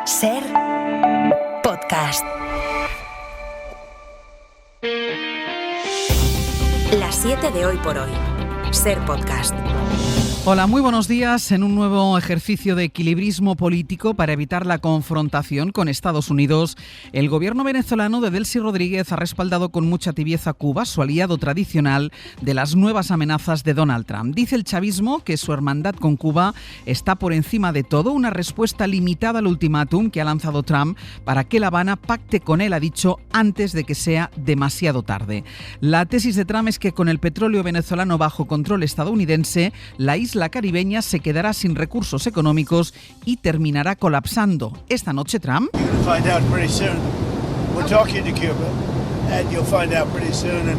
Ser podcast. Las 7 de hoy por hoy. Ser podcast. Hola, muy buenos días. En un nuevo ejercicio de equilibrismo político para evitar la confrontación con Estados Unidos, el gobierno venezolano de Delcy Rodríguez ha respaldado con mucha tibieza a Cuba, su aliado tradicional de las nuevas amenazas de Donald Trump. Dice el chavismo que su hermandad con Cuba está por encima de todo, una respuesta limitada al ultimátum que ha lanzado Trump para que La Habana pacte con él, ha dicho, antes de que sea demasiado tarde. La tesis de Trump es que con el petróleo venezolano bajo control estadounidense, la isla caribeña se quedará sin recursos económicos y terminará colapsando. Esta noche Trump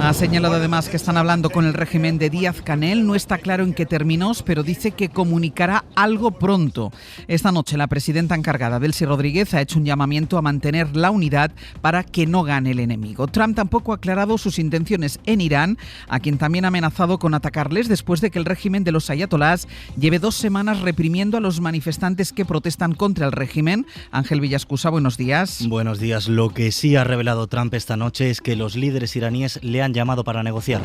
ha señalado además que están hablando con el régimen de Díaz-Canel. No está claro en qué términos, pero dice que comunicará algo pronto. Esta noche la presidenta encargada, Delcy Rodríguez, ha hecho un llamamiento a mantener la unidad para que no gane el enemigo. Trump tampoco ha aclarado sus intenciones en Irán, a quien también ha amenazado con atacarles después de que el régimen de los ayatolás lleve 2 semanas reprimiendo a los manifestantes que protestan contra el régimen. Ángel Villascusa, buenos días. Buenos días. Lo que sí ha revelado Trump esta noche es que los líderes iraníes le han llamado para negociar.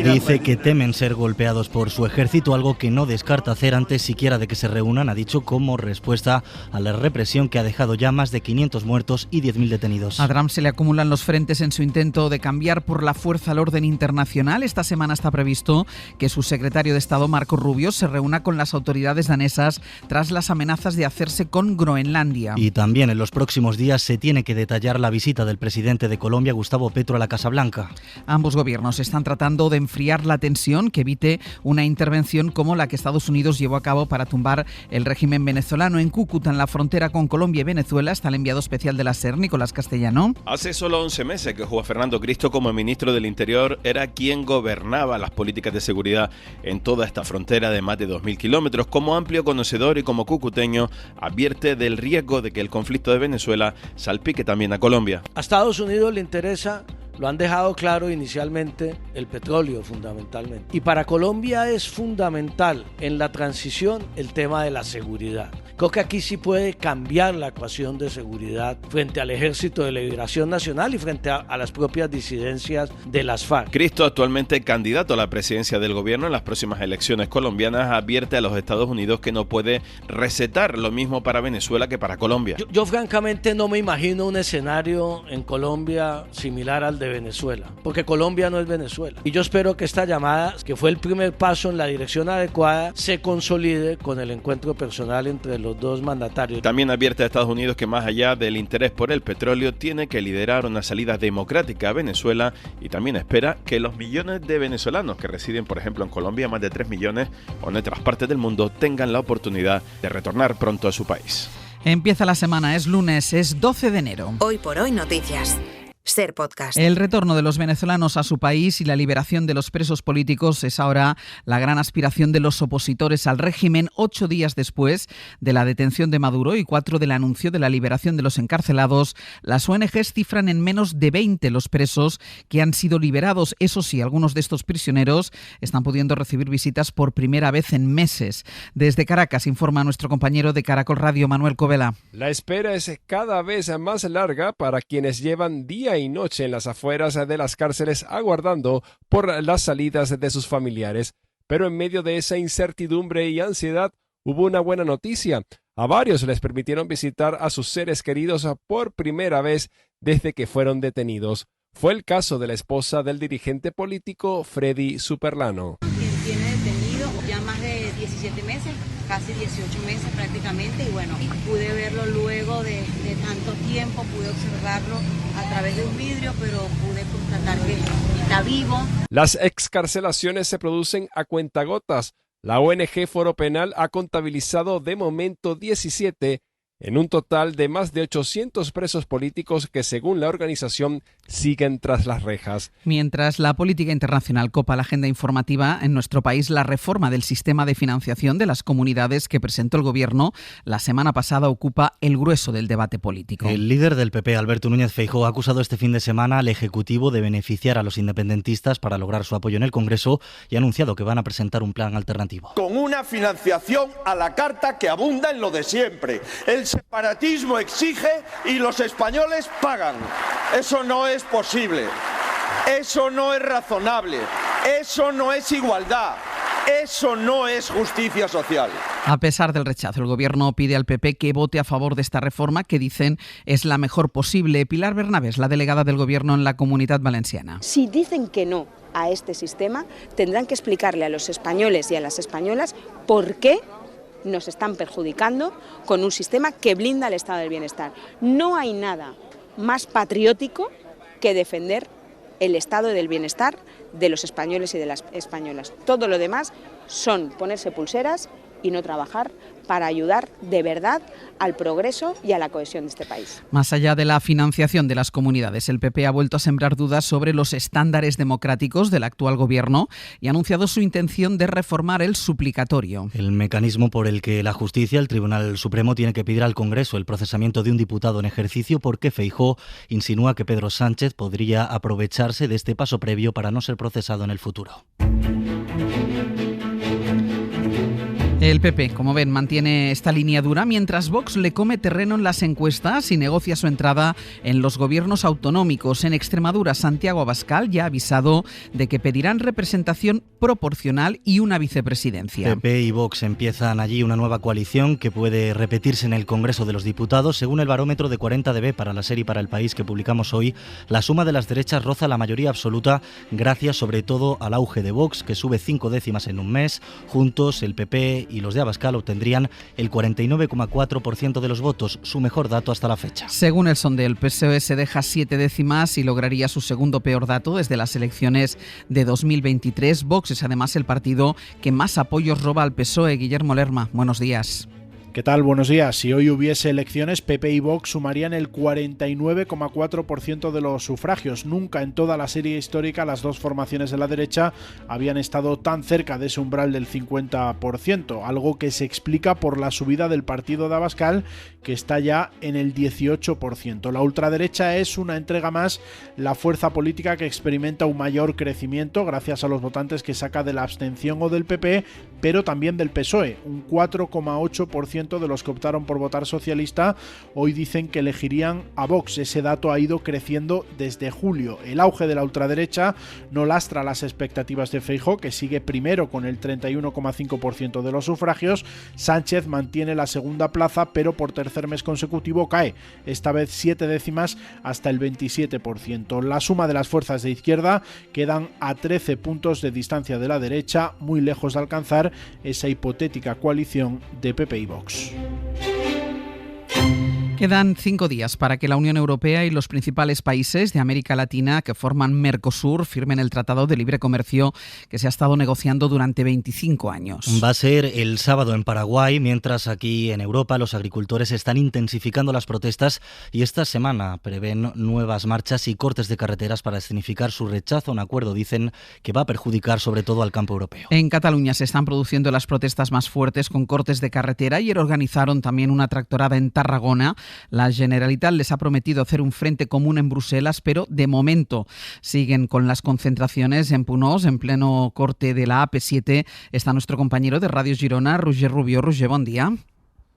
Dice que temen ser golpeados por su ejército, algo que no descarta hacer antes siquiera de que se reúnan, ha dicho, como respuesta a la represión que ha dejado ya más de 500 muertos y 10.000 detenidos. A Trump se le acumulan los frentes en su intento de cambiar por la fuerza el orden internacional. Esta semana está previsto que su secretario de Estado, Marco Rubio, se reúna con las autoridades danesas tras las amenazas de hacerse con Groenlandia. Y también en los próximos días se tiene que detallar la visita del presidente de Colombia, Gustavo Petro, a la Casa Blanca. Ambos gobiernos están tratando de enfriar la tensión que evite una intervención como la que Estados Unidos llevó a cabo para tumbar el régimen venezolano. En Cúcuta, en la frontera con Colombia y Venezuela, está el enviado especial de la SER, Nicolás Castellano. Hace solo 11 meses que Juan Fernando Cristo, como ministro del Interior, era quien gobernaba las políticas de seguridad en toda esta frontera de más de 2.000 kilómetros. Como amplio conocedor y como cucuteño, advierte del riesgo de que el conflicto de Venezuela salpique también a Colombia. A Estados Unidos le interesa, lo han dejado claro inicialmente, el petróleo fundamentalmente. Y para Colombia es fundamental en la transición el tema de la seguridad. Creo que aquí sí puede cambiar la ecuación de seguridad frente al Ejército de Liberación Nacional y frente a las propias disidencias de las FARC. Cristo, actualmente candidato a la presidencia del gobierno en las próximas elecciones colombianas, advierte a los Estados Unidos que no puede recetar lo mismo para Venezuela que para Colombia. Yo francamente no me imagino un escenario en Colombia similar al de Venezuela, porque Colombia no es Venezuela. Y yo espero que esta llamada, que fue el primer paso en la dirección adecuada, se consolide con el encuentro personal entre los dos mandatarios. También advierte a Estados Unidos que más allá del interés por el petróleo, tiene que liderar una salida democrática a Venezuela, y también espera que los millones de venezolanos que residen, por ejemplo, en Colombia, más de 3 millones, o en otras partes del mundo, tengan la oportunidad de retornar pronto a su país. Empieza la semana, es lunes, es 12 de enero. Hoy por hoy noticias. Ser podcast. El retorno de los venezolanos a su país y la liberación de los presos políticos es ahora la gran aspiración de los opositores al régimen, 8 días después de la detención de Maduro y 4 del anuncio de la liberación de los encarcelados. Las ONGs cifran en menos de 20 los presos que han sido liberados. Eso sí, algunos de estos prisioneros están pudiendo recibir visitas por primera vez en meses. Desde Caracas informa nuestro compañero de Caracol Radio, Manuel Covela. La espera es cada vez más larga para quienes llevan día y noche en las afueras de las cárceles aguardando por las salidas de sus familiares. Pero en medio de esa incertidumbre y ansiedad hubo una buena noticia. A varios les permitieron visitar a sus seres queridos por primera vez desde que fueron detenidos. Fue el caso de la esposa del dirigente político Freddy Superlano. Tiene detenido ya más de 17 meses, casi 18 meses prácticamente, y bueno, pude verlo luego de tanto tiempo, pude observarlo a través de un vidrio, pero pude constatar que está vivo. Las excarcelaciones se producen a cuentagotas. La ONG Foro Penal ha contabilizado de momento 17 en un total de más de 800 presos políticos que, según la organización, siguen tras las rejas. Mientras la política internacional copa la agenda informativa, en nuestro país la reforma del sistema de financiación de las comunidades que presentó el Gobierno la semana pasada ocupa el grueso del debate político. El líder del PP, Alberto Núñez Feijóo, ha acusado este fin de semana al Ejecutivo de beneficiar a los independentistas para lograr su apoyo en el Congreso y ha anunciado que van a presentar un plan alternativo. Con una financiación a la carta que abunda en lo de siempre. El separatismo exige y los españoles pagan. Eso no es posible. Eso no es razonable. Eso no es igualdad. Eso no es justicia social. A pesar del rechazo, el Gobierno pide al PP que vote a favor de esta reforma que dicen es la mejor posible. Pilar Bernabés, la delegada del Gobierno en la Comunidad Valenciana. Si dicen que no a este sistema, tendrán que explicarle a los españoles y a las españolas por qué nos están perjudicando con un sistema que blinda el estado del bienestar. No hay nada más patriótico que defender el estado del bienestar de los españoles y de las españolas. Todo lo demás son ponerse pulseras y no trabajar para ayudar de verdad al progreso y a la cohesión de este país. Más allá de la financiación de las comunidades, el PP ha vuelto a sembrar dudas sobre los estándares democráticos del actual Gobierno y ha anunciado su intención de reformar el suplicatorio. El mecanismo por el que la justicia, el Tribunal Supremo, tiene que pedir al Congreso el procesamiento de un diputado en ejercicio porque Feijóo insinúa que Pedro Sánchez podría aprovecharse de este paso previo para no ser procesado en el futuro. El PP, como ven, mantiene esta línea dura mientras Vox le come terreno en las encuestas y negocia su entrada en los gobiernos autonómicos. En Extremadura, Santiago Abascal ya ha avisado de que pedirán representación proporcional y una vicepresidencia. PP y Vox empiezan allí una nueva coalición que puede repetirse en el Congreso de los Diputados. Según el barómetro de 40DB para la serie Para el País que publicamos hoy, la suma de las derechas roza la mayoría absoluta gracias sobre todo al auge de Vox, que sube 5 décimas en un mes. Juntos, el PP y los de Abascal obtendrían el 49,4% de los votos, su mejor dato hasta la fecha. Según el sondeo, el PSOE se deja 7 décimas y lograría su segundo peor dato desde las elecciones de 2023. Vox es además el partido que más apoyos roba al PSOE. Guillermo Lerma, buenos días. ¿Qué tal? Buenos días. Si hoy hubiese elecciones, PP y Vox sumarían el 49,4% de los sufragios. Nunca en toda la serie histórica las dos formaciones de la derecha habían estado tan cerca de ese umbral del 50%, algo que se explica por la subida del partido de Abascal, que está ya en el 18%. La ultraderecha es una entrega más la fuerza política que experimenta un mayor crecimiento gracias a los votantes que saca de la abstención o del PP, pero también del PSOE, un 4,8% de los que optaron por votar socialista hoy dicen que elegirían a Vox. Ese dato ha ido creciendo desde julio. El auge de la ultraderecha no lastra las expectativas de Feijóo, que sigue primero con el 31,5% de los sufragios. Sánchez mantiene la segunda plaza, pero por tercer mes consecutivo cae, esta vez 7 décimas hasta el 27%. La suma de las fuerzas de izquierda quedan a 13 puntos de distancia de la derecha, muy lejos de alcanzar esa hipotética coalición de PP y Vox. Quedan 5 días para que la Unión Europea y los principales países de América Latina que forman Mercosur firmen el Tratado de Libre Comercio que se ha estado negociando durante 25 años. Va a ser el sábado en Paraguay, mientras aquí en Europa los agricultores están intensificando las protestas y esta semana prevén nuevas marchas y cortes de carreteras para escenificar su rechazo a un acuerdo, dicen, que va a perjudicar sobre todo al campo europeo. En Cataluña se están produciendo las protestas más fuertes con cortes de carretera. Ayer organizaron también una tractorada en Tarragona. La Generalitat les ha prometido hacer un frente común en Bruselas, pero de momento siguen con las concentraciones en Punós, en pleno corte de la AP7. Está nuestro compañero de Radio Girona, Roger Rubio. Roger, buen día.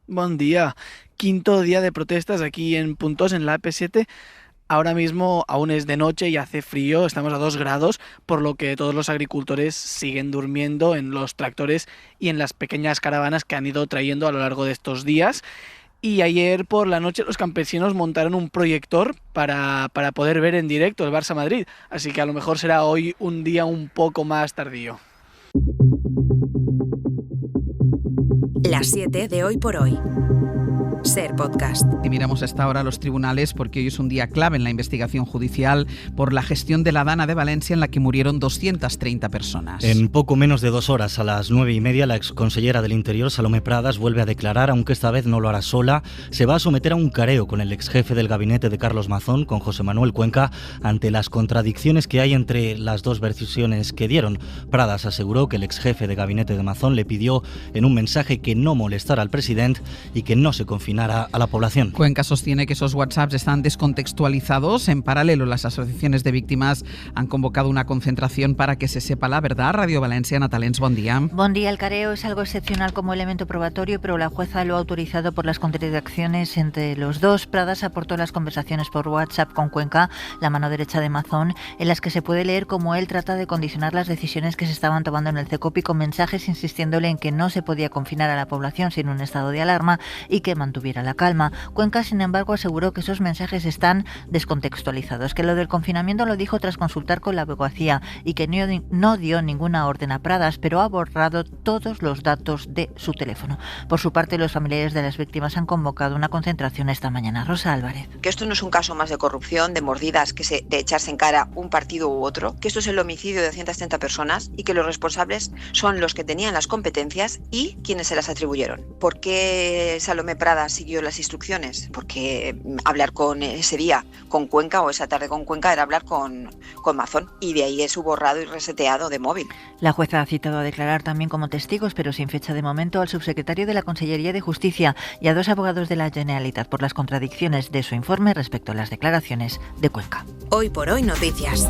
Buen día. Quinto día de protestas aquí en Punós, en la AP7. Ahora mismo aún es de noche y hace frío, estamos a 2 grados, por lo que todos los agricultores siguen durmiendo en los tractores y en las pequeñas caravanas que han ido trayendo a lo largo de estos días. Y ayer por la noche los campesinos montaron un proyector para poder ver en directo el Barça Madrid, así que a lo mejor será hoy un día un poco más tardío. Las 7 de Hoy por Hoy. Ser Podcast. Y miramos a esta hora los tribunales porque hoy es un día clave en la investigación judicial por la gestión de la Dana de Valencia en la que murieron 230 personas. En poco menos de 2 horas, a las 9:30, la exconsellera del Interior, Salomé Pradas, vuelve a declarar, aunque esta vez no lo hará sola. Se va a someter a un careo con el exjefe del gabinete de Carlos Mazón, con José Manuel Cuenca, ante las contradicciones que hay entre las dos versiones que dieron. Pradas aseguró que el exjefe de gabinete de Mazón le pidió en un mensaje que no molestara al presidente y que no se confinara a la población. Cuenca sostiene que esos WhatsApps están descontextualizados. En paralelo, las asociaciones de víctimas han convocado una concentración para que se sepa la verdad. Radio Valencia, Natalens, buen día. Buen día. El careo es algo excepcional como elemento probatorio, pero la jueza lo ha autorizado por las contradicciones entre los dos. Pradas aportó las conversaciones por WhatsApp con Cuenca, la mano derecha de Mazón, en las que se puede leer cómo él trata de condicionar las decisiones que se estaban tomando en el CECOPI con mensajes insistiéndole en que no se podía confinar a la población sin un estado de alarma y que mantuviera la calma. Cuenca, sin embargo, aseguró que esos mensajes están descontextualizados, que lo del confinamiento lo dijo tras consultar con la abogacía y que no dio ninguna orden a Pradas, pero ha borrado todos los datos de su teléfono. Por su parte, los familiares de las víctimas han convocado una concentración esta mañana. Rosa Álvarez. Que esto no es un caso más de corrupción, de mordidas, de echarse en cara un partido u otro, que esto es el homicidio de 230 personas y que los responsables son los que tenían las competencias y quienes se las atribuyeron. ¿Por qué Salomé Pradas siguió las instrucciones? Porque hablar con ese día con Cuenca o esa tarde con Cuenca era hablar con Mazón, y de ahí es su borrado y reseteado de móvil. La jueza ha citado a declarar también como testigos, pero sin fecha de momento, al subsecretario de la Consellería de Justicia y a 2 abogados de la Generalitat por las contradicciones de su informe respecto a las declaraciones de Cuenca. Hoy por Hoy Noticias.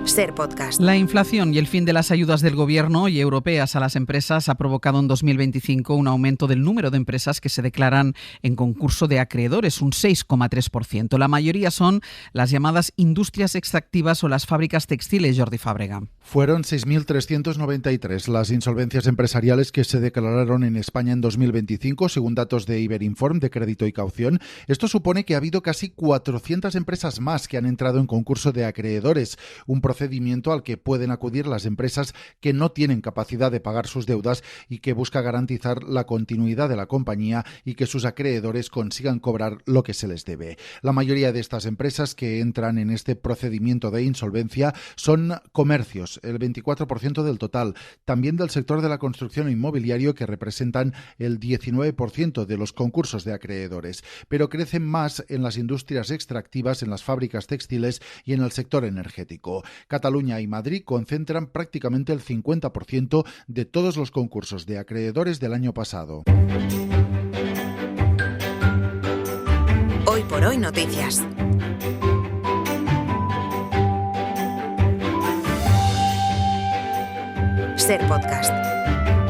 Ser Podcast. La inflación y el fin de las ayudas del gobierno y europeas a las empresas ha provocado en 2025 un aumento del número de empresas que se declaran en concurso de acreedores, un 6,3%. La mayoría son las llamadas industrias extractivas o las fábricas textiles, Jordi Fàbrega. Fueron 6.393 las insolvencias empresariales que se declararon en España en 2025, según datos de Iberinform de Crédito y Caución. Esto supone que ha habido casi 400 empresas más que han entrado en concurso de acreedores, un procedimiento al que pueden acudir las empresas que no tienen capacidad de pagar sus deudas y que busca garantizar la continuidad de la compañía y que sus acreedores consigan cobrar lo que se les debe. La mayoría de estas empresas que entran en este procedimiento de insolvencia son comercios, el 24% del total, también del sector de la construcción e inmobiliario, que representan el 19% de los concursos de acreedores, pero crecen más en las industrias extractivas, en las fábricas textiles y en el sector energético. Cataluña y Madrid concentran prácticamente el 50% de todos los concursos de acreedores del año pasado. Hoy por Hoy Noticias. Ser Podcast.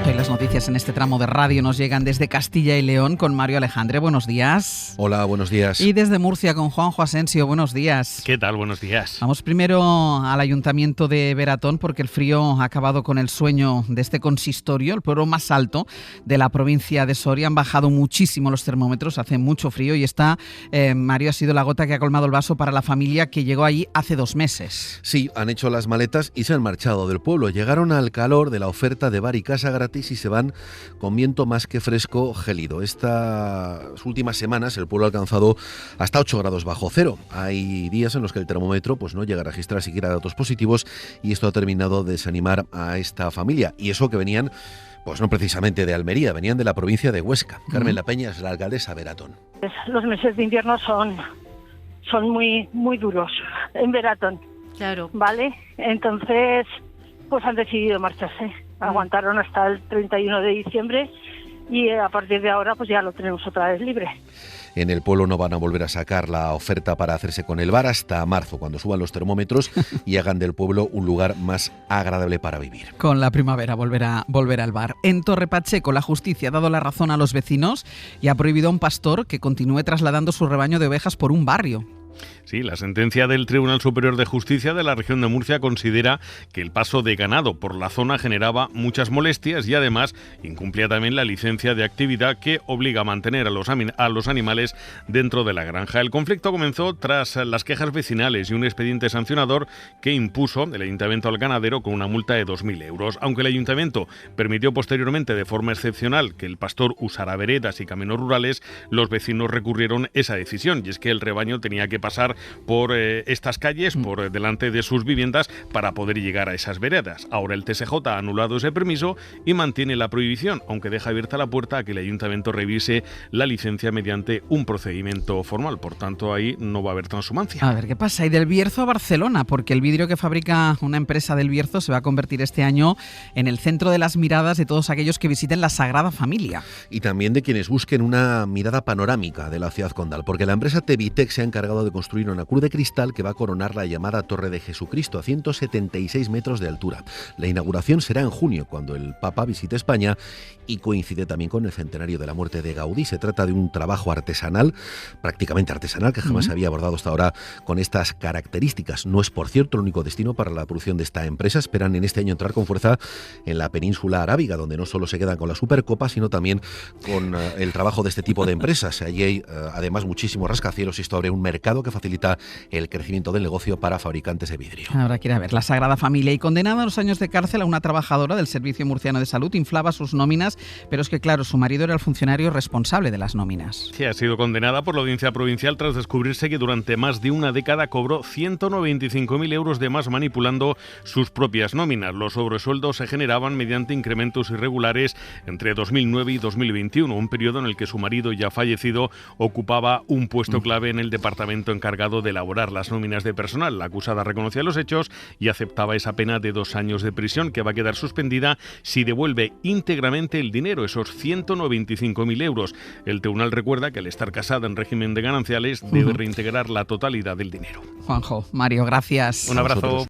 Hoy las noticias en este tramo de radio nos llegan desde Castilla y León con Mario Alejandre. Buenos días. Hola, buenos días. Y desde Murcia con Juanjo Asensio. Buenos días. ¿Qué tal? Buenos días. Vamos primero al Ayuntamiento de Beratón porque el frío ha acabado con el sueño de este consistorio, el pueblo más alto de la provincia de Soria. Han bajado muchísimo los termómetros, hace mucho frío y esta, Mario, ha sido la gota que ha colmado el vaso para la familia que llegó allí hace 2 meses. Sí, han hecho las maletas y se han marchado del pueblo. Llegaron al calor de la oferta de bar y casa gratis y se van con viento más que fresco, gélido. Estas últimas semanas el pueblo ha alcanzado hasta 8 grados bajo cero. Hay días en los que el termómetro no llega a registrar siquiera datos positivos y esto ha terminado de desanimar a esta familia. Y eso que venían, no precisamente de Almería, venían de la provincia de Huesca. Carmen La Peña es la alcaldesa de Beratón. Los meses de invierno son muy, muy duros en Beratón. Claro. ¿Vale? Entonces, han decidido marcharse. Aguantaron hasta el 31 de diciembre y a partir de ahora ya lo tenemos otra vez libre. En el pueblo no van a volver a sacar la oferta para hacerse con el bar hasta marzo, cuando suban los termómetros y hagan del pueblo un lugar más agradable para vivir. Con la primavera volverá al bar. En Torre Pacheco, la justicia ha dado la razón a los vecinos y ha prohibido a un pastor que continúe trasladando su rebaño de ovejas por un barrio. Sí, la sentencia del Tribunal Superior de Justicia de la región de Murcia considera que el paso de ganado por la zona generaba muchas molestias y además incumplía también la licencia de actividad que obliga a mantener a los animales dentro de la granja. El conflicto comenzó tras las quejas vecinales y un expediente sancionador que impuso el ayuntamiento al ganadero con una multa de 2.000 euros. Aunque el ayuntamiento permitió posteriormente de forma excepcional que el pastor usara veredas y caminos rurales, los vecinos recurrieron esa decisión, y es que el rebaño tenía que pasar por estas calles, por delante de sus viviendas, para poder llegar a esas veredas. Ahora el TSJ ha anulado ese permiso y mantiene la prohibición, aunque deja abierta la puerta a que el ayuntamiento revise la licencia mediante un procedimiento formal. Por tanto, ahí no va a haber transhumancia. A ver qué pasa. Y del Bierzo a Barcelona, porque el vidrio que fabrica una empresa del Bierzo se va a convertir este año en el centro de las miradas de todos aquellos que visiten la Sagrada Familia. Y también de quienes busquen una mirada panorámica de la ciudad condal, porque la empresa Tevitec se ha encargado de construir una cruz de cristal que va a coronar la llamada Torre de Jesucristo a 176 metros de altura. La inauguración será en junio, cuando el Papa visite España, y coincide también con el centenario de la muerte de Gaudí. Se trata de un trabajo artesanal, prácticamente artesanal, que jamás se había abordado hasta ahora con estas características. No es, por cierto, el único destino para la producción de esta empresa. Esperan en este año entrar con fuerza en la península arábiga, donde no solo se quedan con la Supercopa, sino también con el trabajo de este tipo de empresas. Allí hay además muchísimos rascacielos y esto abre un mercado que facilita el crecimiento del negocio para fabricantes de vidrio. Ahora quiere ver la Sagrada Familia. Y condenada a 2 años de cárcel a una trabajadora del Servicio Murciano de Salud, inflaba sus nóminas, pero es que claro, su marido era el funcionario responsable de las nóminas. Sí, ha sido condenada por la Audiencia Provincial tras descubrirse que durante más de una década cobró 195.000 euros de más manipulando sus propias nóminas. Los sobresueldos se generaban mediante incrementos irregulares entre 2009 y 2021, un periodo en el que su marido, ya fallecido, ocupaba un puesto clave en el departamento encargado de elaborar las nóminas de personal. La acusada reconocía los hechos y aceptaba esa pena de 2 años de prisión, que va a quedar suspendida si devuelve íntegramente el dinero, esos 195.000 euros. El tribunal recuerda que al estar casada en régimen de gananciales debe reintegrar la totalidad del dinero. Juanjo, Mario, gracias. Un abrazo.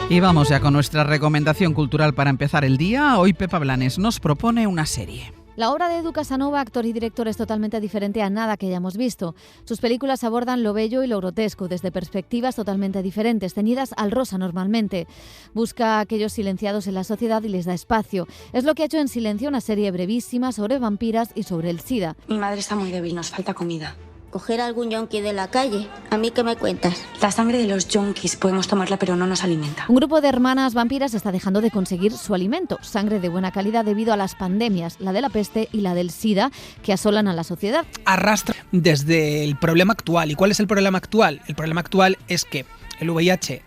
Y vamos ya con nuestra recomendación cultural para empezar el día. Hoy Pepa Blanes nos propone una serie. La obra de Edu Casanova, actor y director, es totalmente diferente a nada que hayamos visto. Sus películas abordan lo bello y lo grotesco, desde perspectivas totalmente diferentes, teñidas al rosa normalmente. Busca a aquellos silenciados en la sociedad y les da espacio. Es lo que ha hecho En Silencio, una serie brevísima sobre vampiras y sobre el SIDA. Mi madre está muy débil, nos falta comida. ¿Coger a algún yonki de la calle? ¿A mí qué me cuentas? La sangre de los yonkis podemos tomarla, pero no nos alimenta. Un grupo de hermanas vampiras está dejando de conseguir su alimento, sangre de buena calidad debido a las pandemias, la de la peste y la del SIDA, que asolan a la sociedad. Arrastra desde el problema actual. ¿Y cuál es el problema actual? El problema actual es que el VIH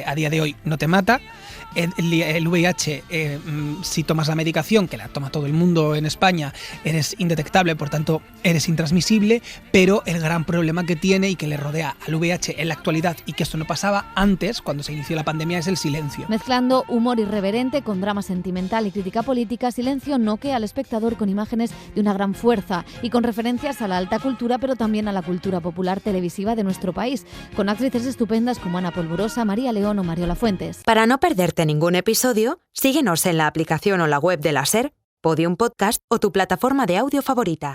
a día de hoy no te mata. El VIH, si tomas la medicación, que la toma todo el mundo en España, eres indetectable, por tanto eres intransmisible, pero el gran problema que tiene y que le rodea al VIH en la actualidad, y que esto no pasaba antes, cuando se inició la pandemia, es el silencio. Mezclando humor irreverente con drama sentimental y crítica política, Silencio noquea al espectador con imágenes de una gran fuerza y con referencias a la alta cultura, pero también a la cultura popular televisiva de nuestro país, con actrices estupendas como Ana Polvorosa, María León o Mario Lafuentes. Para no perderte ningún episodio, síguenos en la aplicación o la web de la SER, Podium Podcast o tu plataforma de audio favorita.